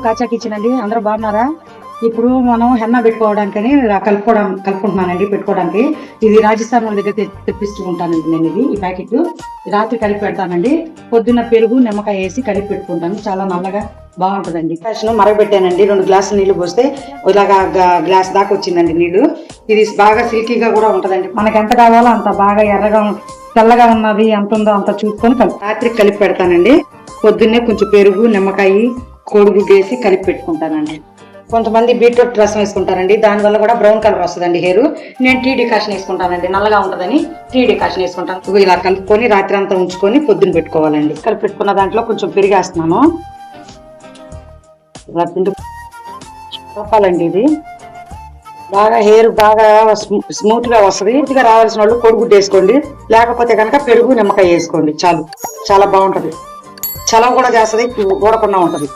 కాచా kitchen అండి, అందరూ బాగున్నారా? ఇప్పుడు మనం హెన్నా పెట్టుకోవడానికని కలుపుకుంటున్నానండి పెట్టుకోవడానికి. ఇది రాజస్థాన్ వాళ్ళ దగ్గర తెప్పిస్తూ ఉంటానండి నేను. ఈ ప్యాకెట్ రాత్రి కలిపి పెడతానండి. పొద్దున్న పెరుగు నిమ్మకాయ వేసి కలిపి పెట్టుకుంటాను. చాలా నల్లగా బాగుంటుందండి. మరగబెట్టానండి, 2 గ్లాసులు నీళ్లు పోస్తే ఇలాగా గ్లాస్ దాకా వచ్చిందండి నీళ్లు. ఇది బాగా సిల్కీగా కూడా ఉంటదండి. మనకి ఎంత కావాలో అంత బాగా ఎర్రగా తెల్లగా ఉన్నది ఎంత ఉందో అంత చూసుకొని రాత్రికి కలిపి పెడతానండి. పొద్దున్నే కొంచెం పెరుగు నిమ్మకాయ కోడిగుడ్డు వేసి కలిపి పెట్టుకుంటానండి. కొంతమంది బీట్రూట్ రసం వేసుకుంటారండి, దానివల్ల కూడా బ్రౌన్ కలర్ వస్తుందండి హెయిర్. నేను టీ డికాషన్ వేసుకుంటానండి, నల్లగా ఉంటుందని టీ డికాషన్ వేసుకుంటాను. ఇలా కలుపుకొని రాత్రి అంతా ఉంచుకొని పొద్దున పెట్టుకోవాలండి. కలిపి పెట్టుకున్న దాంట్లో కొంచెం పెరిగేస్తున్నాను. ఇలా పిండి కలపాలండి. ఇది బాగా హెయిర్ బాగా స్మూత్ గా వస్తుంది. స్మూత్ గా రావాల్సిన వాళ్ళు కోడిగుడ్డు వేసుకోండి, లేకపోతే కనుక పెరుగు నిమ్మకాయ వేసుకోండి చాలు. చాలా బాగుంటది, చలవ కూడా చేస్తుంది, ఊడకుండా ఉంటది.